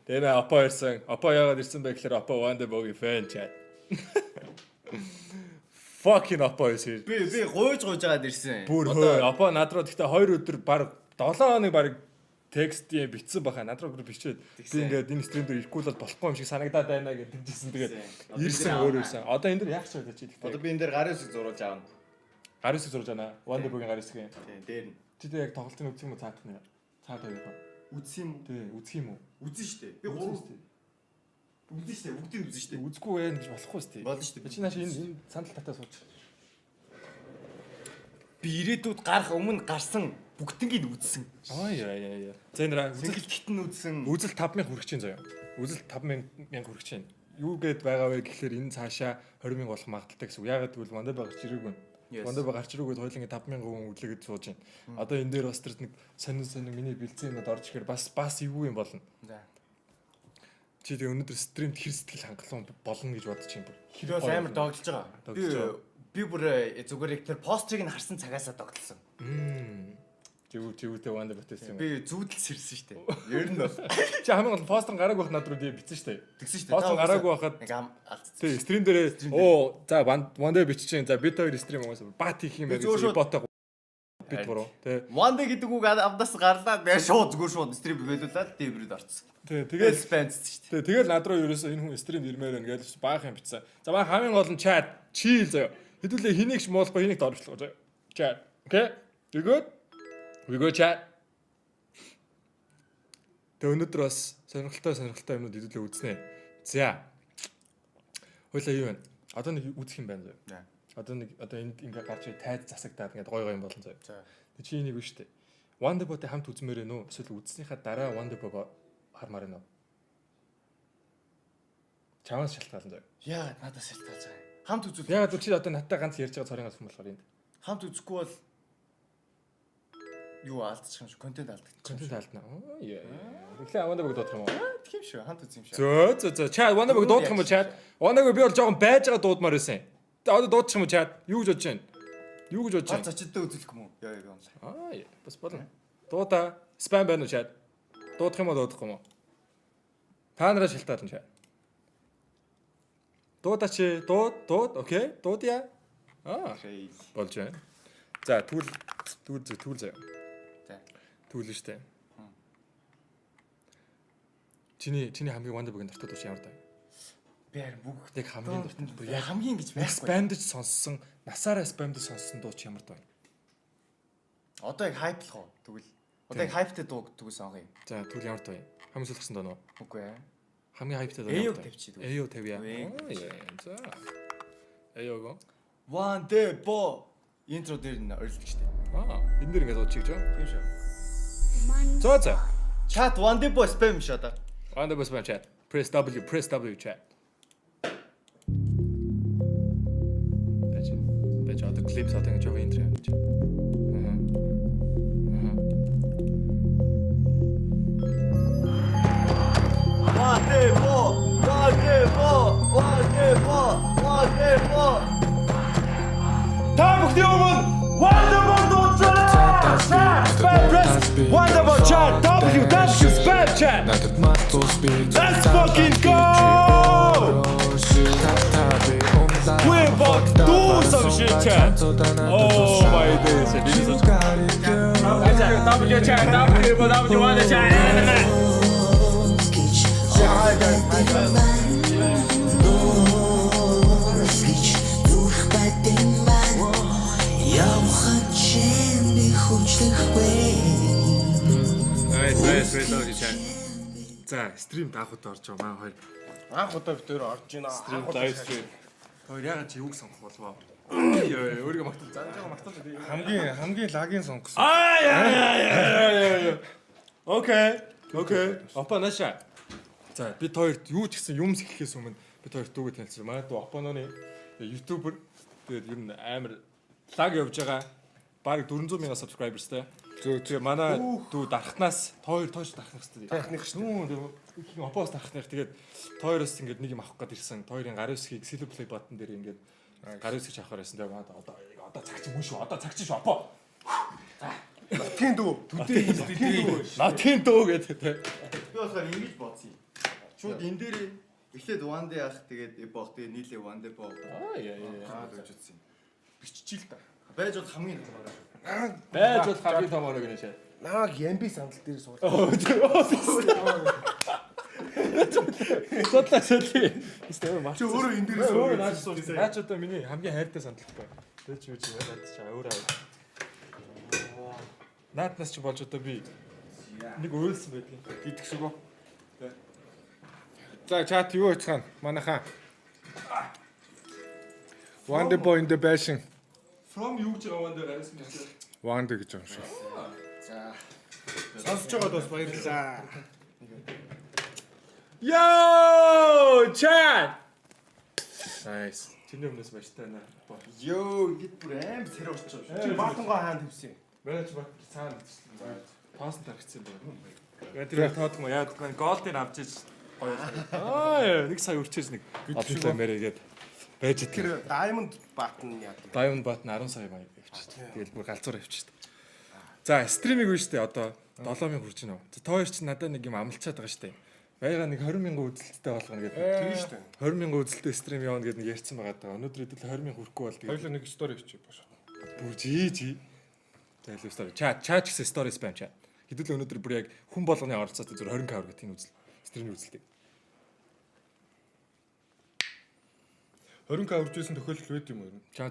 Тэгээ нэ Опо ирсэн. Опо яагаад ирсэн бэ гэхээр Опо Wonderboy fan chat. Fucking Oppo is here. Би гуйж гуйжгаад ирсэн. Бүр хөө Oppo над руу гэхдээ 2 өдөр баг 7 хоног баг текст бичсэн баха над руу бичээд би ингээд энэ стрим дээр ирэхгүй бол болохгүй юм шиг санагдаад байна гэж тэгжсэн. Тэгээд ирсэн өөр ирсэн. Одоо энэ дээр яах ч байж чи. Одоо би энэ дээр гарын үсэг зурулж аавна. Гарын үсэг зурж байна. Wonderboy-гийн гарын үсэг. Тийм, дээр нь. Чи тэг яг тоглолтын үзэх юм уу цаадах нэ? Цаад байх уу? Үзсэн юм уу? Тий, үзэх юм уу? Үзэн штэ. Би гурав үзэн штэ. Бүгдийг үзэн штэ. Үзэхгүй байх гэж болохгүй штэ. Болно штэ. Чи нааш энэ сандал татаа сууч. Би ирээдүйд гарах өмнө гарсан бүгднийг үзсэн. Яа. За энэ үзэл гитэн үзсэн. Үзэл 5000 хүрэх чинь заяа. Үзэл 5000 хүрэх чинь. Юу гээд байгаа вэ гэхээр энэ цаашаа 20,000 болох магадaltaй гэсэн үг. Яагаад гэвэл Wonderboy гарч ирээгүй. Wonderboy гарч ирээгүй хоёулангийн 5,000 хүн үзлэгээд сууж байна. Одоо энэ дээр бас тэр нэг сонин миний бэлдсэн юмуд орж ирэхээр бас эвгүй юм болно. За. Чи тэг өнөөдөр стримд хэр сэтгэл хангалуун болно гэж бодож байна. Тэр бас амар догдолж байгаа. Би бүр зүгээр яг тэр пострыг нь харсан цагаасаа догтлсон. Живүүтэй Wonderboy-тэй юм. Би зүүдэл сэрсэн штэ. Ер нь бол. Чи хамгийн гол постер гараагүй байх над руу бичсэн штэ. Тэгсэн штэ. Постер гараагүй байхад нэг алдсан. тий стрим дээр за Wonderboy бичиж за бид хоёр стрим угаас бат хийх юм байна гэж ботоо бид гурав тий. Wonderboy гэдэг үг авдаас гарлаа. Тэгээ зүгээр шууд стрим болуулаад дээврээд орцсон. Тий тэгэл спэнцсэн штэ. Тэгэл над руу ерөөсөө энэ хүн стрим ирмээр байна гэж баах юм бичсэн. За маань хамгийн гол нь чат чийл заяа. Хэдүүлээ хэнийг ч муулахгүй хэнийг доржлоо заяа. Чат. Окей? You good? We go chat. Тэ өнөөдөр бас сонирхолтой юмнууд хэдүүлээ үзнэ. За. Хойлоо юу вэ? Одоо нэг үзэх юм байна заяа. Одоо энд ингээ гарч тайз засагдаад ингээ гоё юм болно заяа. За. Тэг чи энийг үштэй. Wonderboy-тэй хамт үзмээр нөө эсвэл үзснийхаа дараа Wonderboy хармаар нөө. Чамаас шалтгаалсан заяа. Яа, надаас шалтгаалж байгаа. Хамт үзүүл. Ягаад чи одоо надтай ганц ярьж байгаа цорын асуум болохоор энд. Хамт үзэхгүй бол юу алдчих юм шиг контент алдчих. Контент алдна. Яа. Тэглээ Wonderboy дуудах юм уу? Тийм шүү. Хамт үзье юм шиг. За. Чад Wonderboy дуудах юм уу чад? Wonderboy би бол жоохон байж байгаа дуудмаар байсан. Одоо дуудчих юм уу чад? Юу гэж бодож байна? Юу гэж бодож байна? Зочдтой үзүүлэх юм уу? Яа. Бас болно. Дуудаа. Спам байна уу чад? Дуудах юм уу дуудахгүй юм уу? Та нараа шилтаална чад. Дуудаач. Дууд. Окей. Дуудъя. Болж байна. За түүл заяа. За. Түүл штэ. Чиний хамгийн Wonderboy-гийн дуртай дуу ямар даа? Би харин бүгд яг хамгийн дуртай. Яг хамгийн гэж байхгүй. Spamдж сонссон, насаараа spamдж сонссон дуу чи ямар даа? Одоо яг хайплах уу? Тэгвэл одоо яг хайптай дуу тэгвэл сонгоё. За түүл ямар дуу? Хамгийн сүүлсэн дуу нөө? Үгүй ээ. Хамгийн хайптай дуу. Эйог тавьчих. Эйог тавья. За. Эйог. Wonderboy интро дээр нь орилдог штеп. Энэ дэр ингээд уучих гэж байна. Тийм шүү. За. Chat Wonderboy spam шүү одоо. Wonderboy spam chat. Press W chat. Бэж одоо клип саад ингэж байгаа интро явж. Wonderboy. Та бүхний өмнө Wonderboy дуудсан. Wonderboy chat W spam chat. Let's fucking go. We're about to do some shit chat. Oh my days. W chat Wonderboy chat. За, стрим даахад орж байгаа маань хоёр. Анх удаа бид өөр орж байна. Стрим лайв стрим. Хоёр ягаад чи юуг сонгох болов? Өөрийгөө магтал зааж магтал. Хамгийн лагийн сонгосон. Яа. Окей. Опа наша. За, бид хоёрт юу ч гэсэн юмс хийхээс өмнө бид хоёрт дүүгээ танилцсан. Манай дүү Опононы YouTuber. Тэгээд ер нь амар лаг явж байгаа. Бараг 400,000 subscribersтэй. Тэгээ манай дүү дарахнаас тойр тойш дарах хэрэгтэй. Дарахных шүү. Их опоос дарахных. Тэгээд тойроос ингээд нэг юм авах гээд ирсэн. Тойрын гарын үсгийг Silver Play button дээр ингээд гарын үсгийг авахаар байсан. Тэгээд одоо цагч юм шүү. Одоо цагч шүү опо. Нотгийн дүү. Нотгийн дүү гэдэг. Би болохоор ингэж бодсон юм. Шууд энэ дээр эхлээд one day ах тэгээд эпох тэгээд нийлээ one day боо. Яа. гэж үзсэн. биччихил та. Байж бол хамгийн томороо. Байж бол хамгийн томороо гэнэ шээ. Намаг ямби сандал дээр суул. Содлаа. Эсвэл марч. Чи өөрөө энэ дээр Өөрөө наач суурсан. Наач одоо миний хамгийн хайртай сандалтай. Тэ чи юу чи наач чи өөрөө. Наатнаас чи болж одоо би нэг уйлсан байдгийг идэх шиг үү. За чат юу очихсан? Манайхаа. Wonder boy in the bashing. From юу гэж байгаа вандер араас нь. Wonder гэж юм шиг. За. Сонсож байгаад бас баярлалаа. Йоо, чат. Nice. Чиний өмнөөс баяртай байна. Йоо, гит бүр аим сэр орчих. Чи баатангаа хаанд тавьсан. Менеж бат цаана паст тархсан байна. Тэр тоод мо яг гол дээр авч иж гоё. Нэг сая өрчөөс нэг одлоо мэрээгээд байж идэг. Тэр diamond button яа. Diamond Button 10 сая маяг авчихдээ. Тэгэл бүр галзуур авчихдээ. За, стримийг үү штэ одоо 7000 хүрч байна. За, тоо чи надад нэг юм амлчаад байгаа штэ. Баяга нэг 20,000 үзэлттэй болгоно гэдэг. Тийм шүү дээ. 20,000 үзэлттэй стрим явна гэдэг нэг ярьсан байгаа даа. Өнөөдөр хэдүүл 20,000 хүрэхгүй бол тэгээд Хоёулаа нэг story хийчих бош. бүр жи. За, илүү story. Чат гэсэн story spam чат. Хэдүүл өнөөдөр бүр яг хүн болгоны оролцоотой зөв 20k гэх тийм үзэл. Стримийн үзэлтэй. 20k үржсэн тохиолдол байд юм уу? Чат